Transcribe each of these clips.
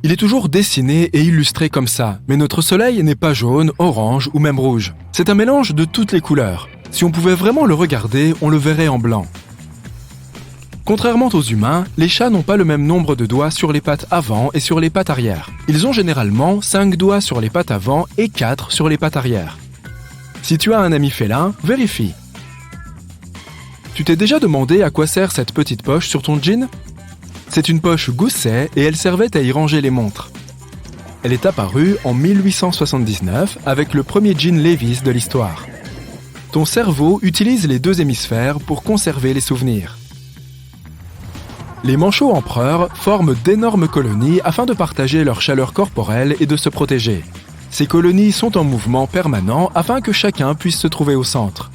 Il est toujours dessiné et illustré comme ça, mais notre soleil n'est pas jaune, orange ou même rouge. C'est un mélange de toutes les couleurs. Si on pouvait vraiment le regarder, on le verrait en blanc. Contrairement aux humains, les chats n'ont pas le même nombre de doigts sur les pattes avant et sur les pattes arrière. Ils ont généralement 5 doigts sur les pattes avant et 4 sur les pattes arrière. Si tu as un ami félin, vérifie. Tu t'es déjà demandé à quoi sert cette petite poche sur ton jean ? C'est une poche gousset et elle servait à y ranger les montres. Elle est apparue en 1879 avec le premier jean Levi's de l'histoire. Ton cerveau utilise les 2 hémisphères pour conserver les souvenirs. Les manchots empereurs forment d'énormes colonies afin de partager leur chaleur corporelle et de se protéger. Ces colonies sont en mouvement permanent afin que chacun puisse se trouver au centre.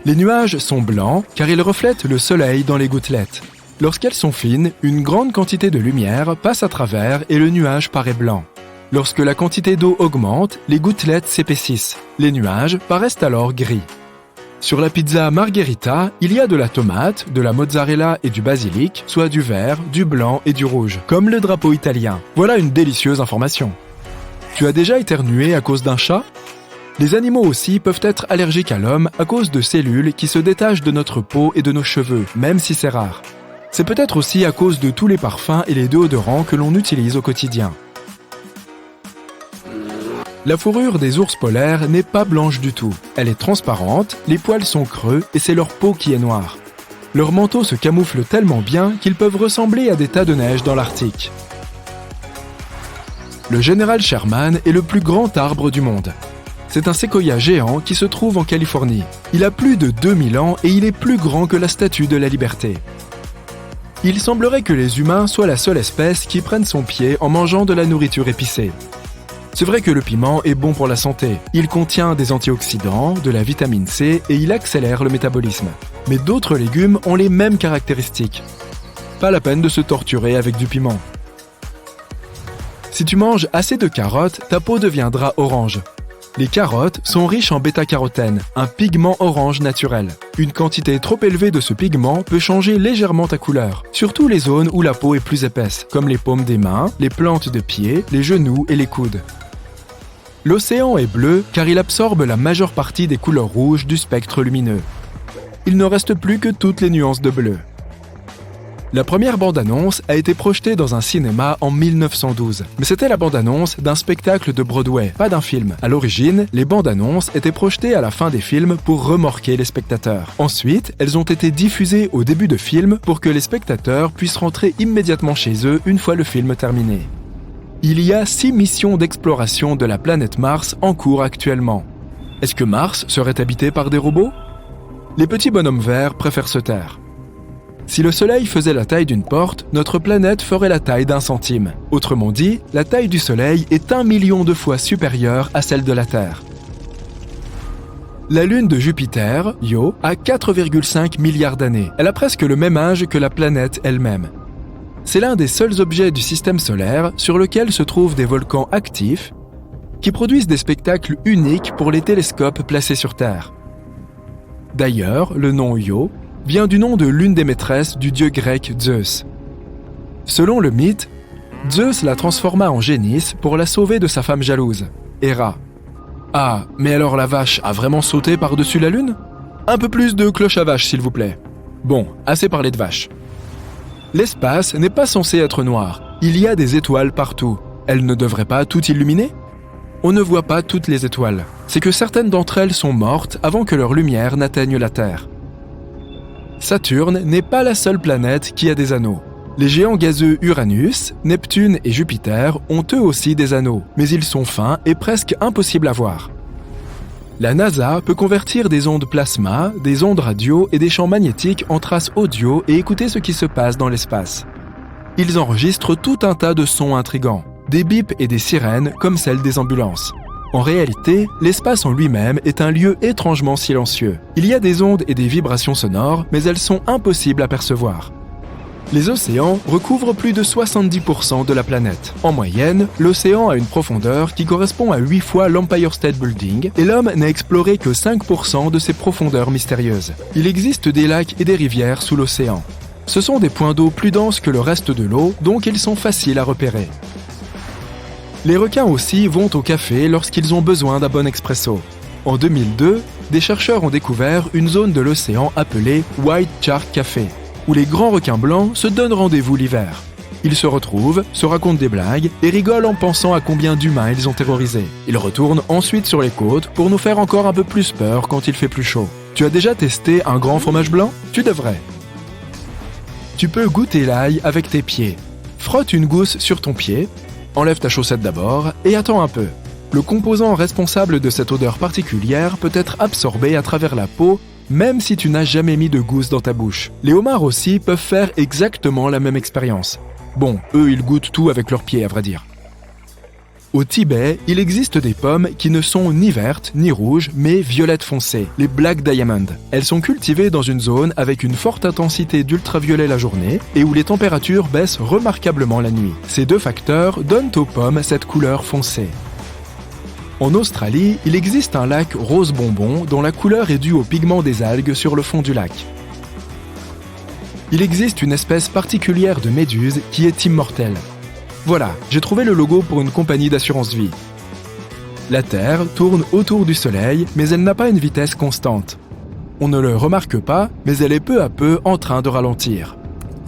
Les nuages sont blancs car ils reflètent le soleil dans les gouttelettes. Lorsqu'elles sont fines, une grande quantité de lumière passe à travers et le nuage paraît blanc. Lorsque la quantité d'eau augmente, les gouttelettes s'épaississent. Les nuages paraissent alors gris. Sur la pizza margherita, il y a de la tomate, de la mozzarella et du basilic, soit du vert, du blanc et du rouge, comme le drapeau italien. Voilà une délicieuse information. Tu as déjà éternué à cause d'un chat ? Les animaux aussi peuvent être allergiques à l'homme à cause de cellules qui se détachent de notre peau et de nos cheveux, même si c'est rare. C'est peut-être aussi à cause de tous les parfums et les déodorants que l'on utilise au quotidien. La fourrure des ours polaires n'est pas blanche du tout. Elle est transparente, les poils sont creux et c'est leur peau qui est noire. Leur manteau se camoufle tellement bien qu'ils peuvent ressembler à des tas de neige dans l'Arctique. Le général Sherman est le plus grand arbre du monde. C'est un séquoia géant qui se trouve en Californie. Il a plus de 2000 ans et il est plus grand que la Statue de la Liberté. Il semblerait que les humains soient la seule espèce qui prenne son pied en mangeant de la nourriture épicée. C'est vrai que le piment est bon pour la santé. Il contient des antioxydants, de la vitamine C et il accélère le métabolisme. Mais d'autres légumes ont les mêmes caractéristiques. Pas la peine de se torturer avec du piment. Si tu manges assez de carottes, ta peau deviendra orange. Les carottes sont riches en bêta-carotène, un pigment orange naturel. Une quantité trop élevée de ce pigment peut changer légèrement ta couleur, surtout les zones où la peau est plus épaisse, comme les paumes des mains, les plantes de pieds, les genoux et les coudes. L'océan est bleu car il absorbe la majeure partie des couleurs rouges du spectre lumineux. Il ne reste plus que toutes les nuances de bleu. La première bande-annonce a été projetée dans un cinéma en 1912, mais c'était la bande-annonce d'un spectacle de Broadway, pas d'un film. À l'origine, les bandes-annonces étaient projetées à la fin des films pour remorquer les spectateurs. Ensuite, elles ont été diffusées au début de films pour que les spectateurs puissent rentrer immédiatement chez eux une fois le film terminé. Il y a 6 missions d'exploration de la planète Mars en cours actuellement. Est-ce que Mars serait habité par des robots ? Les petits bonhommes verts préfèrent se taire. Si le Soleil faisait la taille d'une porte, notre planète ferait la taille d'un centime. Autrement dit, la taille du Soleil est 1 million de fois supérieure à celle de la Terre. La Lune de Jupiter, Io, a 4,5 milliards d'années. Elle a presque le même âge que la planète elle-même. C'est l'un des seuls objets du système solaire sur lequel se trouvent des volcans actifs qui produisent des spectacles uniques pour les télescopes placés sur Terre. D'ailleurs, le nom Io vient du nom de l'une des maîtresses du dieu grec Zeus. Selon le mythe, Zeus la transforma en génisse pour la sauver de sa femme jalouse, Héra. Ah, mais alors la vache a vraiment sauté par-dessus la lune ? Un peu plus de cloche à vache, s'il vous plaît. Bon, assez parlé de vache. L'espace n'est pas censé être noir. Il y a des étoiles partout. Elles ne devraient pas tout illuminer ? On ne voit pas toutes les étoiles. C'est que certaines d'entre elles sont mortes avant que leur lumière n'atteigne la Terre. Saturne n'est pas la seule planète qui a des anneaux. Les géants gazeux Uranus, Neptune et Jupiter ont eux aussi des anneaux, mais ils sont fins et presque impossibles à voir. La NASA peut convertir des ondes plasma, des ondes radio et des champs magnétiques en traces audio et écouter ce qui se passe dans l'espace. Ils enregistrent tout un tas de sons intrigants, des bips et des sirènes comme celles des ambulances. En réalité, l'espace en lui-même est un lieu étrangement silencieux. Il y a des ondes et des vibrations sonores, mais elles sont impossibles à percevoir. Les océans recouvrent plus de 70% de la planète. En moyenne, l'océan a une profondeur qui correspond à 8 fois l'Empire State Building et l'homme n'a exploré que 5% de ces profondeurs mystérieuses. Il existe des lacs et des rivières sous l'océan. Ce sont des points d'eau plus denses que le reste de l'eau, donc ils sont faciles à repérer. Les requins aussi vont au café lorsqu'ils ont besoin d'un bon expresso. En 2002, des chercheurs ont découvert une zone de l'océan appelée White Shark Café, où les grands requins blancs se donnent rendez-vous l'hiver. Ils se retrouvent, se racontent des blagues et rigolent en pensant à combien d'humains ils ont terrorisés. Ils retournent ensuite sur les côtes pour nous faire encore un peu plus peur quand il fait plus chaud. Tu as déjà testé un grand fromage blanc ? Tu devrais. Tu peux goûter l'ail avec tes pieds. Frotte une gousse sur ton pied, enlève ta chaussette d'abord et attends un peu. Le composant responsable de cette odeur particulière peut être absorbé à travers la peau, même si tu n'as jamais mis de gousse dans ta bouche. Les homards aussi peuvent faire exactement la même expérience. Bon, eux, ils goûtent tout avec leurs pieds, à vrai dire. Au Tibet, il existe des pommes qui ne sont ni vertes ni rouges, mais violettes foncées, les Black Diamond. Elles sont cultivées dans une zone avec une forte intensité d'ultraviolet la journée et où les températures baissent remarquablement la nuit. Ces deux facteurs donnent aux pommes cette couleur foncée. En Australie, il existe un lac rose bonbon dont la couleur est due au pigment des algues sur le fond du lac. Il existe une espèce particulière de méduse qui est immortelle. Voilà, j'ai trouvé le logo pour une compagnie d'assurance vie. La Terre tourne autour du Soleil, mais elle n'a pas une vitesse constante. On ne le remarque pas, mais elle est peu à peu en train de ralentir.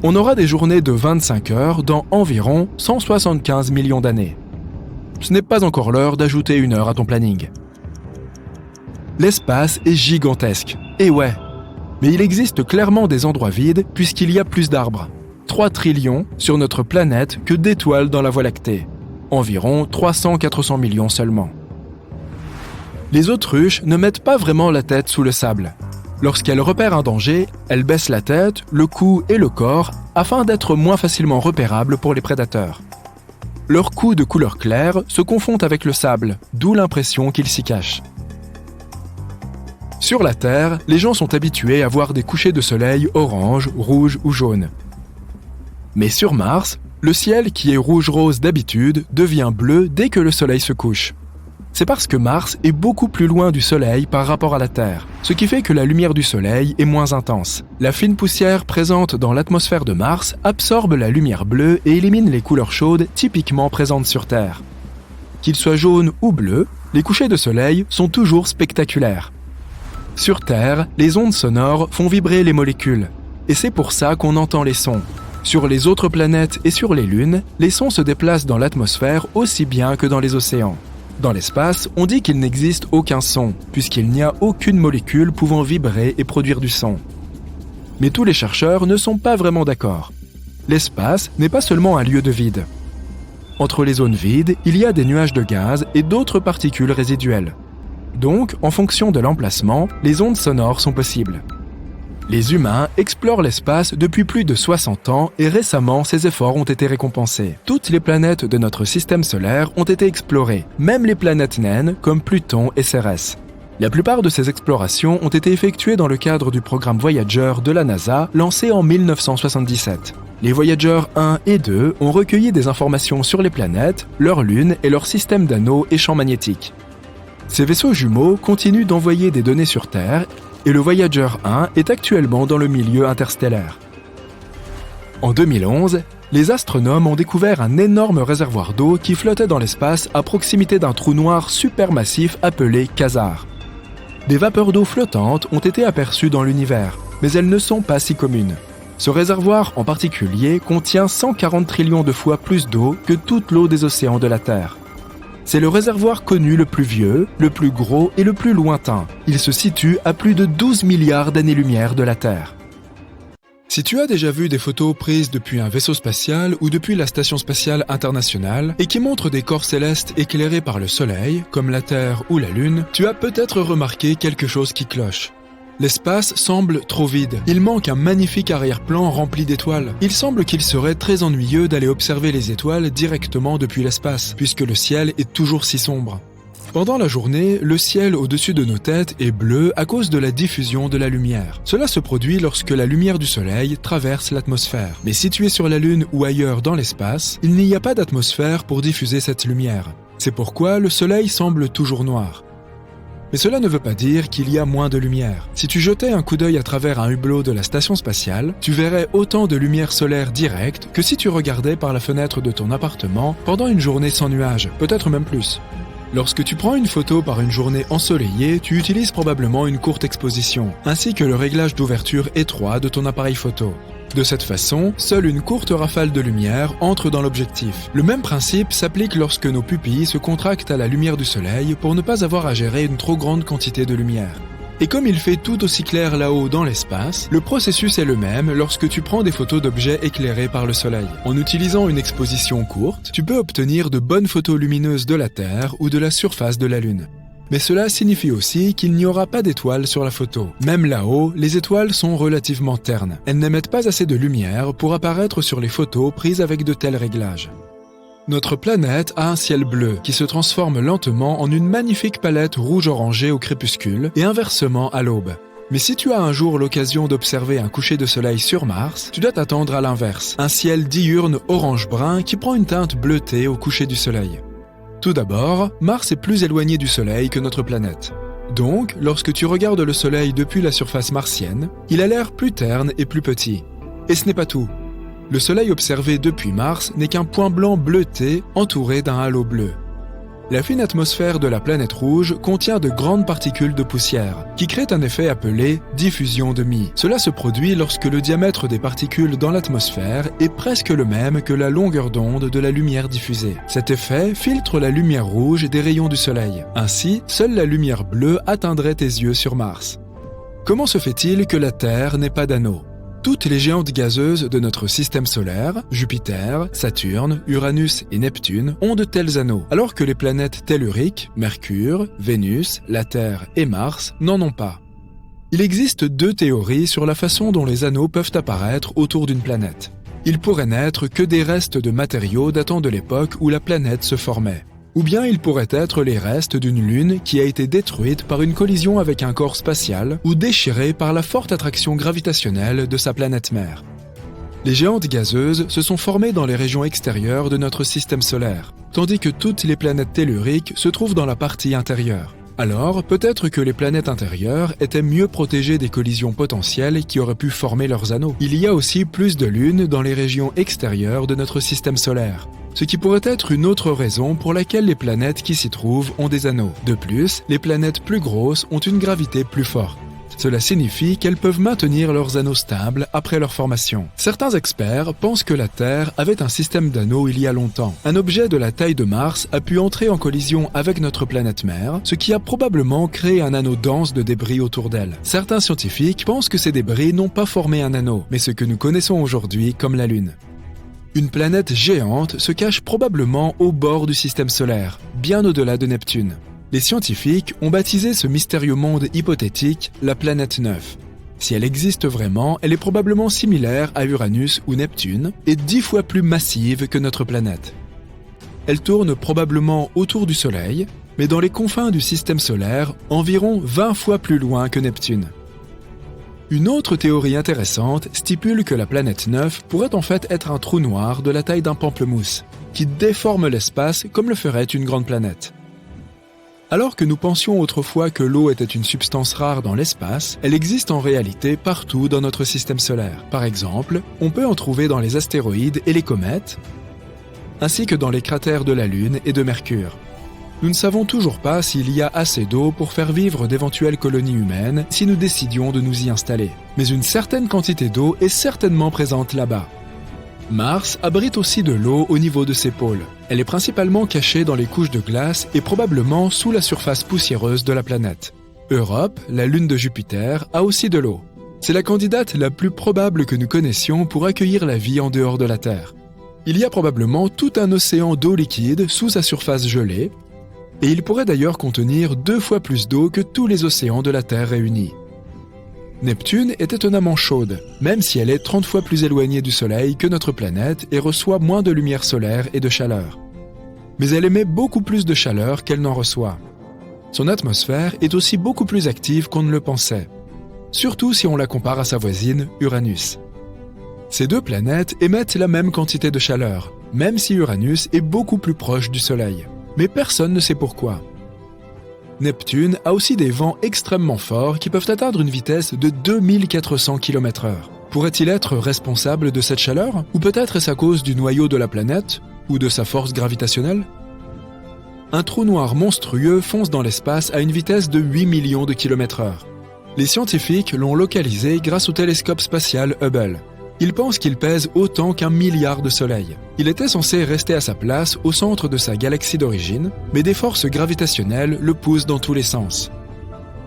On aura des journées de 25 heures dans environ 175 millions d'années. Ce n'est pas encore l'heure d'ajouter une heure à ton planning. L'espace est gigantesque. Et ouais, mais il existe clairement des endroits vides puisqu'il y a plus d'arbres. 3 trillions sur notre planète que d'étoiles dans la Voie lactée. Environ 300-400 millions seulement. Les autruches ne mettent pas vraiment la tête sous le sable. Lorsqu'elles repèrent un danger, elles baissent la tête, le cou et le corps afin d'être moins facilement repérables pour les prédateurs. Leur cou de couleur claire se confond avec le sable, d'où l'impression qu'ils s'y cachent. Sur la Terre, les gens sont habitués à voir des couchers de soleil orange, rouge ou jaune. Mais sur Mars, le ciel qui est rouge-rose d'habitude devient bleu dès que le soleil se couche. C'est parce que Mars est beaucoup plus loin du soleil par rapport à la Terre, ce qui fait que la lumière du soleil est moins intense. La fine poussière présente dans l'atmosphère de Mars absorbe la lumière bleue et élimine les couleurs chaudes typiquement présentes sur Terre. Qu'ils soient jaunes ou bleus, les couchers de soleil sont toujours spectaculaires. Sur Terre, les ondes sonores font vibrer les molécules, et c'est pour ça qu'on entend les sons. Sur les autres planètes et sur les lunes, les sons se déplacent dans l'atmosphère aussi bien que dans les océans. Dans l'espace, on dit qu'il n'existe aucun son, puisqu'il n'y a aucune molécule pouvant vibrer et produire du son. Mais tous les chercheurs ne sont pas vraiment d'accord. L'espace n'est pas seulement un lieu de vide. Entre les zones vides, il y a des nuages de gaz et d'autres particules résiduelles. Donc, en fonction de l'emplacement, les ondes sonores sont possibles. Les humains explorent l'espace depuis plus de 60 ans et récemment, ces efforts ont été récompensés. Toutes les planètes de notre système solaire ont été explorées, même les planètes naines comme Pluton et Cérès. La plupart de ces explorations ont été effectuées dans le cadre du programme Voyager de la NASA, lancé en 1977. Les Voyager 1 et 2 ont recueilli des informations sur les planètes, leurs lunes et leur système d'anneaux et champs magnétiques. Ces vaisseaux jumeaux continuent d'envoyer des données sur Terre et le Voyager 1 est actuellement dans le milieu interstellaire. En 2011, les astronomes ont découvert un énorme réservoir d'eau qui flottait dans l'espace à proximité d'un trou noir supermassif appelé quasar. Des vapeurs d'eau flottantes ont été aperçues dans l'univers, mais elles ne sont pas si communes. Ce réservoir en particulier contient 140 trillions de fois plus d'eau que toute l'eau des océans de la Terre. C'est le réservoir connu le plus vieux, le plus gros et le plus lointain. Il se situe à plus de 12 milliards d'années-lumière de la Terre. Si tu as déjà vu des photos prises depuis un vaisseau spatial ou depuis la Station spatiale internationale et qui montrent des corps célestes éclairés par le Soleil, comme la Terre ou la Lune, tu as peut-être remarqué quelque chose qui cloche. L'espace semble trop vide. Il manque un magnifique arrière-plan rempli d'étoiles. Il semble qu'il serait très ennuyeux d'aller observer les étoiles directement depuis l'espace, puisque le ciel est toujours si sombre. Pendant la journée, le ciel au-dessus de nos têtes est bleu à cause de la diffusion de la lumière. Cela se produit lorsque la lumière du soleil traverse l'atmosphère. Mais situé sur la Lune ou ailleurs dans l'espace, il n'y a pas d'atmosphère pour diffuser cette lumière. C'est pourquoi le soleil semble toujours noir. Mais cela ne veut pas dire qu'il y a moins de lumière. Si tu jetais un coup d'œil à travers un hublot de la station spatiale, tu verrais autant de lumière solaire directe que si tu regardais par la fenêtre de ton appartement pendant une journée sans nuages, peut-être même plus. Lorsque tu prends une photo par une journée ensoleillée, tu utilises probablement une courte exposition, ainsi que le réglage d'ouverture étroit de ton appareil photo. De cette façon, seule une courte rafale de lumière entre dans l'objectif. Le même principe s'applique lorsque nos pupilles se contractent à la lumière du soleil pour ne pas avoir à gérer une trop grande quantité de lumière. Et comme il fait tout aussi clair là-haut dans l'espace, le processus est le même lorsque tu prends des photos d'objets éclairés par le soleil. En utilisant une exposition courte, tu peux obtenir de bonnes photos lumineuses de la Terre ou de la surface de la Lune. Mais cela signifie aussi qu'il n'y aura pas d'étoiles sur la photo. Même là-haut, les étoiles sont relativement ternes. Elles n'émettent pas assez de lumière pour apparaître sur les photos prises avec de tels réglages. Notre planète a un ciel bleu qui se transforme lentement en une magnifique palette rouge-orangé au crépuscule et inversement à l'aube. Mais si tu as un jour l'occasion d'observer un coucher de soleil sur Mars, tu dois t'attendre à l'inverse, un ciel diurne orange-brun qui prend une teinte bleutée au coucher du soleil. Tout d'abord, Mars est plus éloigné du Soleil que notre planète. Donc, lorsque tu regardes le Soleil depuis la surface martienne, il a l'air plus terne et plus petit. Et ce n'est pas tout. Le Soleil observé depuis Mars n'est qu'un point blanc bleuté entouré d'un halo bleu. La fine atmosphère de la planète rouge contient de grandes particules de poussière, qui créent un effet appelé diffusion de Mie. Cela se produit lorsque le diamètre des particules dans l'atmosphère est presque le même que la longueur d'onde de la lumière diffusée. Cet effet filtre la lumière rouge des rayons du Soleil. Ainsi, seule la lumière bleue atteindrait tes yeux sur Mars. Comment se fait-il que la Terre n'ait pas d'anneau ? Toutes les géantes gazeuses de notre système solaire, Jupiter, Saturne, Uranus et Neptune, ont de tels anneaux, alors que les planètes telluriques, Mercure, Vénus, la Terre et Mars, n'en ont pas. Il existe deux théories sur la façon dont les anneaux peuvent apparaître autour d'une planète. Ils pourraient n'être que des restes de matériaux datant de l'époque où la planète se formait. Ou bien ils pourraient être les restes d'une lune qui a été détruite par une collision avec un corps spatial ou déchirée par la forte attraction gravitationnelle de sa planète mère. Les géantes gazeuses se sont formées dans les régions extérieures de notre système solaire, tandis que toutes les planètes telluriques se trouvent dans la partie intérieure. Alors, peut-être que les planètes intérieures étaient mieux protégées des collisions potentielles qui auraient pu former leurs anneaux. Il y a aussi plus de lunes dans les régions extérieures de notre système solaire, ce qui pourrait être une autre raison pour laquelle les planètes qui s'y trouvent ont des anneaux. De plus, les planètes plus grosses ont une gravité plus forte. Cela signifie qu'elles peuvent maintenir leurs anneaux stables après leur formation. Certains experts pensent que la Terre avait un système d'anneaux il y a longtemps. Un objet de la taille de Mars a pu entrer en collision avec notre planète mère, ce qui a probablement créé un anneau dense de débris autour d'elle. Certains scientifiques pensent que ces débris n'ont pas formé un anneau, mais ce que nous connaissons aujourd'hui comme la Lune. Une planète géante se cache probablement au bord du système solaire, bien au-delà de Neptune. Les scientifiques ont baptisé ce mystérieux monde hypothétique la planète 9. Si elle existe vraiment, elle est probablement similaire à Uranus ou Neptune et 10 fois plus massive que notre planète. Elle tourne probablement autour du Soleil, mais dans les confins du système solaire, environ 20 fois plus loin que Neptune. Une autre théorie intéressante stipule que la planète 9 pourrait en fait être un trou noir de la taille d'un pamplemousse, qui déforme l'espace comme le ferait une grande planète. Alors que nous pensions autrefois que l'eau était une substance rare dans l'espace, elle existe en réalité partout dans notre système solaire. Par exemple, on peut en trouver dans les astéroïdes et les comètes, ainsi que dans les cratères de la Lune et de Mercure. Nous ne savons toujours pas s'il y a assez d'eau pour faire vivre d'éventuelles colonies humaines si nous décidions de nous y installer. Mais une certaine quantité d'eau est certainement présente là-bas. Mars abrite aussi de l'eau au niveau de ses pôles. Elle est principalement cachée dans les couches de glace et probablement sous la surface poussiéreuse de la planète. Europe, la lune de Jupiter, a aussi de l'eau. C'est la candidate la plus probable que nous connaissions pour accueillir la vie en dehors de la Terre. Il y a probablement tout un océan d'eau liquide sous sa surface gelée, et il pourrait d'ailleurs contenir 2 fois plus d'eau que tous les océans de la Terre réunis. Neptune est étonnamment chaude, même si elle est 30 fois plus éloignée du Soleil que notre planète et reçoit moins de lumière solaire et de chaleur. Mais elle émet beaucoup plus de chaleur qu'elle n'en reçoit. Son atmosphère est aussi beaucoup plus active qu'on ne le pensait, surtout si on la compare à sa voisine, Uranus. Ces deux planètes émettent la même quantité de chaleur, même si Uranus est beaucoup plus proche du Soleil. Mais personne ne sait pourquoi. Neptune a aussi des vents extrêmement forts qui peuvent atteindre une vitesse de 2400 km/h. Pourrait-il être responsable de cette chaleur? Ou peut-être est-ce à cause du noyau de la planète? Ou de sa force gravitationnelle? Un trou noir monstrueux fonce dans l'espace à une vitesse de 8 millions de km/h. Les scientifiques l'ont localisé grâce au télescope spatial Hubble. Ils pensent qu'il pèse autant qu'1 milliard de soleils. Il était censé rester à sa place au centre de sa galaxie d'origine, mais des forces gravitationnelles le poussent dans tous les sens.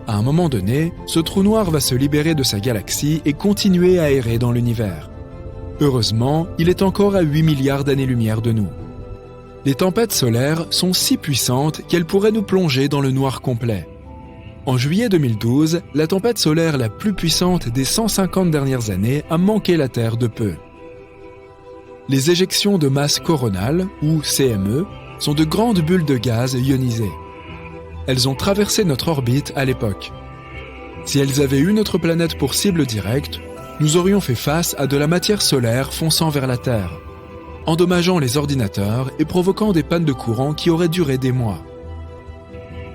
À un moment donné, ce trou noir va se libérer de sa galaxie et continuer à errer dans l'univers. Heureusement, il est encore à 8 milliards d'années-lumière de nous. Les tempêtes solaires sont si puissantes qu'elles pourraient nous plonger dans le noir complet. En juillet 2012, la tempête solaire la plus puissante des 150 dernières années a manqué la Terre de peu. Les éjections de masse coronale, ou CME, sont de grandes bulles de gaz ionisées. Elles ont traversé notre orbite à l'époque. Si elles avaient eu notre planète pour cible directe, nous aurions fait face à de la matière solaire fonçant vers la Terre, endommageant les ordinateurs et provoquant des pannes de courant qui auraient duré des mois.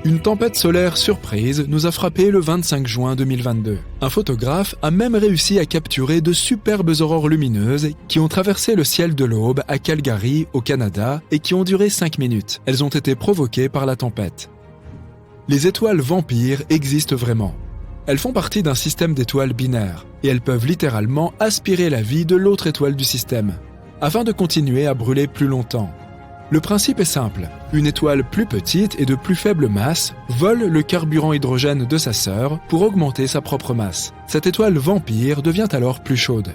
Une tempête solaire surprise nous a frappé le 25 juin 2022. Un photographe a même réussi à capturer de superbes aurores lumineuses qui ont traversé le ciel de l'Aube à Calgary, au Canada, et qui ont duré 5 minutes. Elles ont été provoquées par la tempête. Les étoiles vampires existent vraiment. Elles font partie d'un système d'étoiles binaires, et elles peuvent littéralement aspirer la vie de l'autre étoile du système, afin de continuer à brûler plus longtemps. Le principe est simple. Une étoile plus petite et de plus faible masse vole le carburant hydrogène de sa sœur pour augmenter sa propre masse. Cette étoile vampire devient alors plus chaude.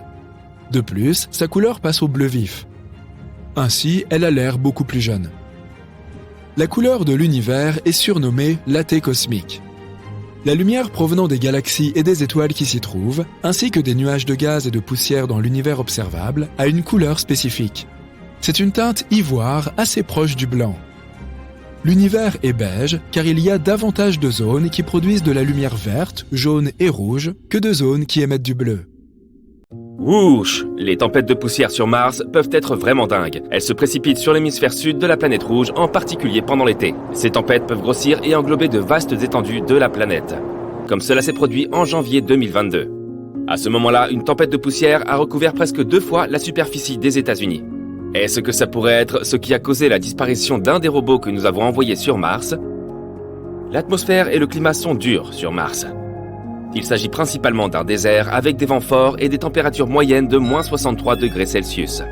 De plus, sa couleur passe au bleu vif. Ainsi, elle a l'air beaucoup plus jeune. La couleur de l'univers est surnommée l'AT cosmique. La lumière provenant des galaxies et des étoiles qui s'y trouvent, ainsi que des nuages de gaz et de poussière dans l'univers observable, a une couleur spécifique. C'est une teinte ivoire assez proche du blanc. L'univers est beige car il y a davantage de zones qui produisent de la lumière verte, jaune et rouge que de zones qui émettent du bleu. Wouch! Les tempêtes de poussière sur Mars peuvent être vraiment dingues. Elles se précipitent sur l'hémisphère sud de la planète rouge, en particulier pendant l'été. Ces tempêtes peuvent grossir et englober de vastes étendues de la planète. Comme cela s'est produit en janvier 2022. À ce moment-là, une tempête de poussière a recouvert presque 2 fois la superficie des États-Unis. Est-ce que ça pourrait être ce qui a causé la disparition d'un des robots que nous avons envoyés sur Mars? L'atmosphère et le climat sont durs sur Mars. Il s'agit principalement d'un désert avec des vents forts et des températures moyennes de moins 63 degrés Celsius.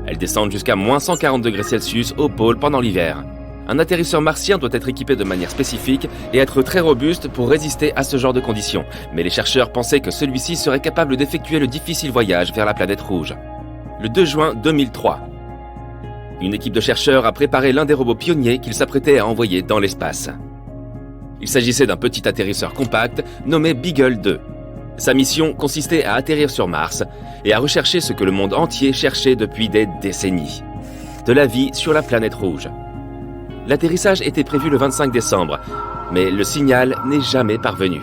Elles descendent jusqu'à moins 140 degrés Celsius au pôle pendant l'hiver. Un atterrisseur martien doit être équipé de manière spécifique et être très robuste pour résister à ce genre de conditions. Mais les chercheurs pensaient que celui-ci serait capable d'effectuer le difficile voyage vers la planète rouge. Le 2 juin 2003, une équipe de chercheurs a préparé l'un des robots pionniers qu'ils s'apprêtaient à envoyer dans l'espace. Il s'agissait d'un petit atterrisseur compact nommé Beagle 2. Sa mission consistait à atterrir sur Mars et à rechercher ce que le monde entier cherchait depuis des décennies. De la vie sur la planète rouge. L'atterrissage était prévu le 25 décembre, mais le signal n'est jamais parvenu.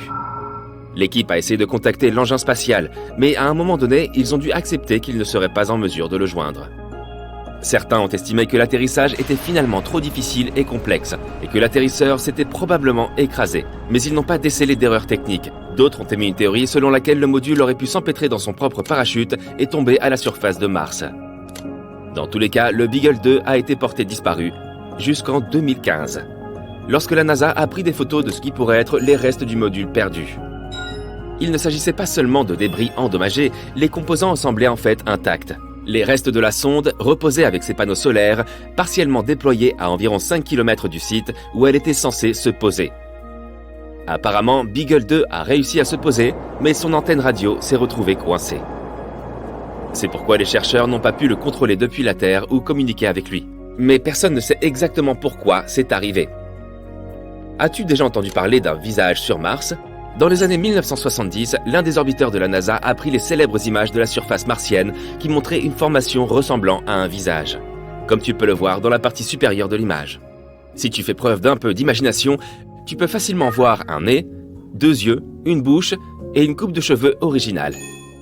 L'équipe a essayé de contacter l'engin spatial, mais à un moment donné, ils ont dû accepter qu'ils ne seraient pas en mesure de le joindre. Certains ont estimé que l'atterrissage était finalement trop difficile et complexe, et que l'atterrisseur s'était probablement écrasé, mais ils n'ont pas décelé d'erreur technique. D'autres ont émis une théorie selon laquelle le module aurait pu s'empêtrer dans son propre parachute et tomber à la surface de Mars. Dans tous les cas, le Beagle 2 a été porté disparu jusqu'en 2015, lorsque la NASA a pris des photos de ce qui pourrait être les restes du module perdu. Il ne s'agissait pas seulement de débris endommagés, les composants semblaient en fait intacts. Les restes de la sonde reposaient avec ses panneaux solaires, partiellement déployés à environ 5 km du site où elle était censée se poser. Apparemment, Beagle 2 a réussi à se poser, mais son antenne radio s'est retrouvée coincée. C'est pourquoi les chercheurs n'ont pas pu le contrôler depuis la Terre ou communiquer avec lui. Mais personne ne sait exactement pourquoi c'est arrivé. As-tu déjà entendu parler d'un visage sur Mars ? Dans les années 1970, l'un des orbiteurs de la NASA a pris les célèbres images de la surface martienne qui montraient une formation ressemblant à un visage, comme tu peux le voir dans la partie supérieure de l'image. Si tu fais preuve d'un peu d'imagination, tu peux facilement voir un nez, 2 yeux, une bouche et une coupe de cheveux originale.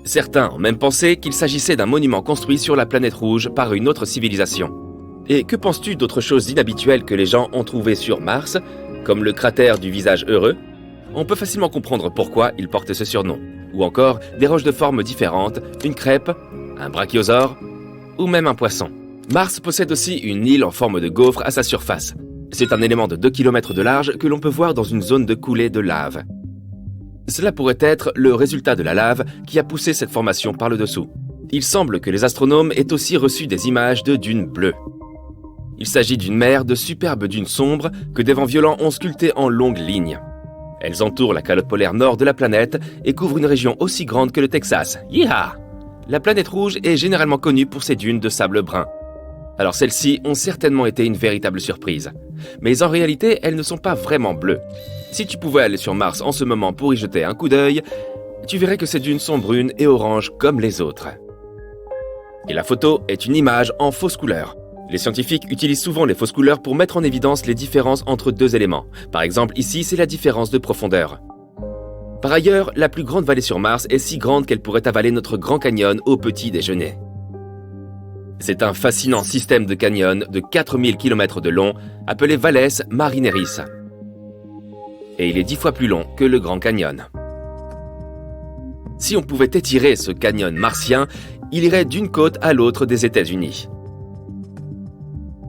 Certains ont même pensé qu'il s'agissait d'un monument construit sur la planète rouge par une autre civilisation. Et que penses-tu d'autres choses inhabituelles que les gens ont trouvées sur Mars ? comme le cratère du visage heureux, on peut facilement comprendre pourquoi il porte ce surnom. Ou encore des roches de formes différentes, une crêpe, un brachiosaure ou même un poisson. Mars possède aussi une île en forme de gaufre à sa surface. C'est un élément de 2 km de large que l'on peut voir dans une zone de coulée de lave. Cela pourrait être le résultat de la lave qui a poussé cette formation par le dessous. Il semble que les astronomes aient aussi reçu des images de dunes bleues. Il s'agit d'une mer de superbes dunes sombres que des vents violents ont sculptées en longues lignes. Elles entourent la calotte polaire nord de la planète et couvrent une région aussi grande que le Texas. Yeeha! La planète rouge est généralement connue pour ses dunes de sable brun. Alors celles-ci ont certainement été une véritable surprise. Mais en réalité, elles ne sont pas vraiment bleues. Si tu pouvais aller sur Mars en ce moment pour y jeter un coup d'œil, tu verrais que ces dunes sont brunes et oranges comme les autres. Et la photo est une image en fausse couleur. Les scientifiques utilisent souvent les fausses couleurs pour mettre en évidence les différences entre deux éléments. Par exemple, ici, c'est la différence de profondeur. Par ailleurs, la plus grande vallée sur Mars est si grande qu'elle pourrait avaler notre Grand Canyon au petit déjeuner. C'est un fascinant système de canyons de 4000 km de long, appelé Valles Marineris. Et il est 10 fois plus long que le Grand Canyon. Si on pouvait étirer ce canyon martien, il irait d'une côte à l'autre des États-Unis.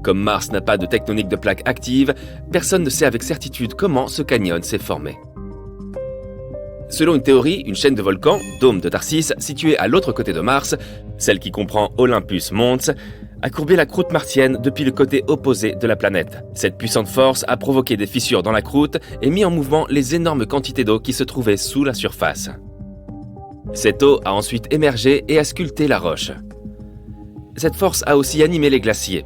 Comme Mars n'a pas de tectonique de plaques active, personne ne sait avec certitude comment ce canyon s'est formé. Selon une théorie, une chaîne de volcans, Dôme de Tharsis, située à l'autre côté de Mars, celle qui comprend Olympus Mons, a courbé la croûte martienne depuis le côté opposé de la planète. Cette puissante force a provoqué des fissures dans la croûte et mis en mouvement les énormes quantités d'eau qui se trouvaient sous la surface. Cette eau a ensuite émergé et a sculpté la roche. Cette force a aussi animé les glaciers,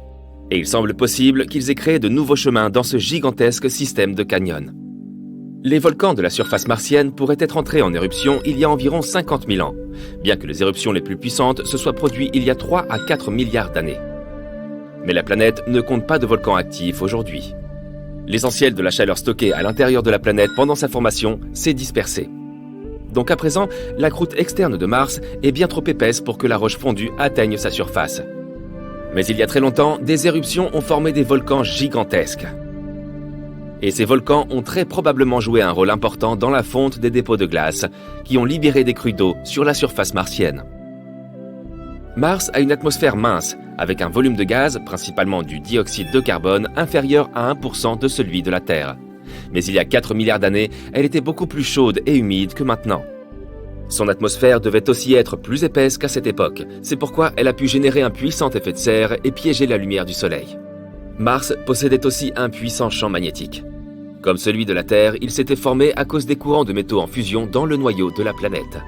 et il semble possible qu'ils aient créé de nouveaux chemins dans ce gigantesque système de canyons. Les volcans de la surface martienne pourraient être entrés en éruption il y a environ 50 000 ans, bien que les éruptions les plus puissantes se soient produites il y a 3 à 4 milliards d'années. Mais la planète ne compte pas de volcans actifs aujourd'hui. L'essentiel de la chaleur stockée à l'intérieur de la planète pendant sa formation s'est dispersé. Donc à présent, la croûte externe de Mars est bien trop épaisse pour que la roche fondue atteigne sa surface. Mais il y a très longtemps, des éruptions ont formé des volcans gigantesques. Et ces volcans ont très probablement joué un rôle important dans la fonte des dépôts de glace, qui ont libéré des crues d'eau sur la surface martienne. Mars a une atmosphère mince, avec un volume de gaz, principalement du dioxyde de carbone, inférieur à 1% de celui de la Terre. Mais il y a 4 milliards d'années, elle était beaucoup plus chaude et humide que maintenant. Son atmosphère devait aussi être plus épaisse qu'à cette époque. C'est pourquoi elle a pu générer un puissant effet de serre et piéger la lumière du Soleil. Mars possédait aussi un puissant champ magnétique. Comme celui de la Terre, il s'était formé à cause des courants de métaux en fusion dans le noyau de la planète.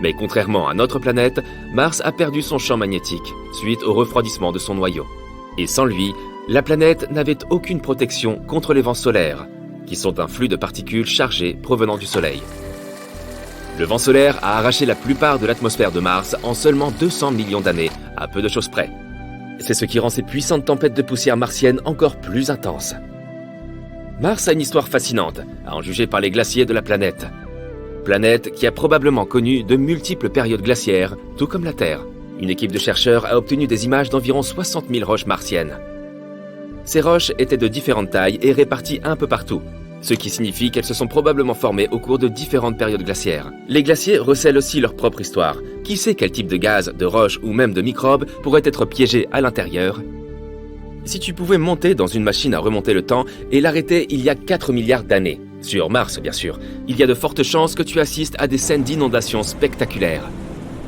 Mais contrairement à notre planète, Mars a perdu son champ magnétique suite au refroidissement de son noyau. Et sans lui, la planète n'avait aucune protection contre les vents solaires, qui sont un flux de particules chargées provenant du Soleil. Le vent solaire a arraché la plupart de l'atmosphère de Mars en seulement 200 millions d'années, à peu de choses près. C'est ce qui rend ces puissantes tempêtes de poussière martienne encore plus intenses. Mars a une histoire fascinante, à en juger par les glaciers de la planète. Planète qui a probablement connu de multiples périodes glaciaires, tout comme la Terre. Une équipe de chercheurs a obtenu des images d'environ 60 000 roches martiennes. Ces roches étaient de différentes tailles et réparties un peu partout, ce qui signifie qu'elles se sont probablement formées au cours de différentes périodes glaciaires. Les glaciers recèlent aussi leur propre histoire. Qui sait quel type de gaz, de roche ou même de microbes pourrait être piégé à l'intérieur? Si tu pouvais monter dans une machine à remonter le temps et l'arrêter il y a 4 milliards d'années, sur Mars bien sûr, il y a de fortes chances que tu assistes à des scènes d'inondations spectaculaires.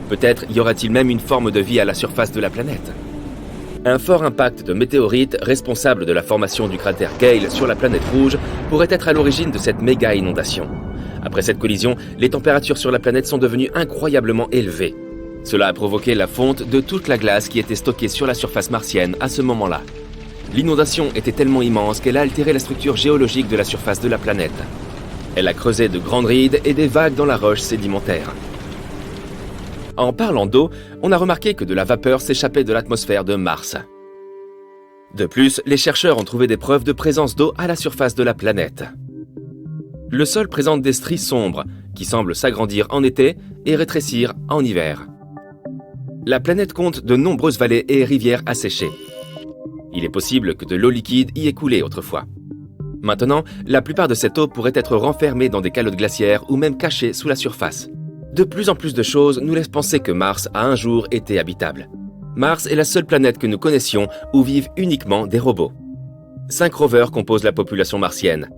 Peut-être y aura-t-il même une forme de vie à la surface de la planète. Un fort impact de météorites responsable de la formation du cratère Gale sur la planète rouge pourrait être à l'origine de cette méga inondation. Après cette collision, les températures sur la planète sont devenues incroyablement élevées. Cela a provoqué la fonte de toute la glace qui était stockée sur la surface martienne à ce moment-là. L'inondation était tellement immense qu'elle a altéré la structure géologique de la surface de la planète. Elle a creusé de grandes rides et des vagues dans la roche sédimentaire. En parlant d'eau, on a remarqué que de la vapeur s'échappait de l'atmosphère de Mars. De plus, les chercheurs ont trouvé des preuves de présence d'eau à la surface de la planète. Le sol présente des stries sombres qui semblent s'agrandir en été et rétrécir en hiver. La planète compte de nombreuses vallées et rivières asséchées. Il est possible que de l'eau liquide y ait coulé autrefois. Maintenant, la plupart de cette eau pourrait être renfermée dans des calottes glaciaires ou même cachée sous la surface. De plus en plus de choses nous laissent penser que Mars a un jour été habitable. Mars est la seule planète que nous connaissions où vivent uniquement des robots. 5 rovers composent la population martienne.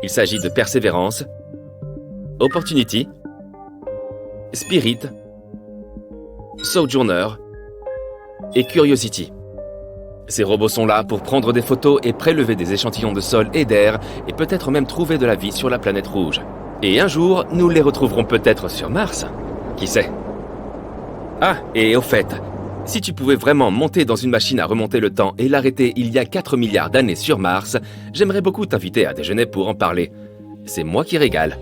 Il s'agit de Perseverance, Opportunity, Spirit, Sojourner et Curiosity. Ces robots sont là pour prendre des photos et prélever des échantillons de sol et d'air et peut-être même trouver de la vie sur la planète rouge. Et un jour, nous les retrouverons peut-être sur Mars. Qui sait? Ah, et au fait, si tu pouvais vraiment monter dans une machine à remonter le temps et l'arrêter il y a 4 milliards d'années sur Mars, j'aimerais beaucoup t'inviter à déjeuner pour en parler. C'est moi qui régale.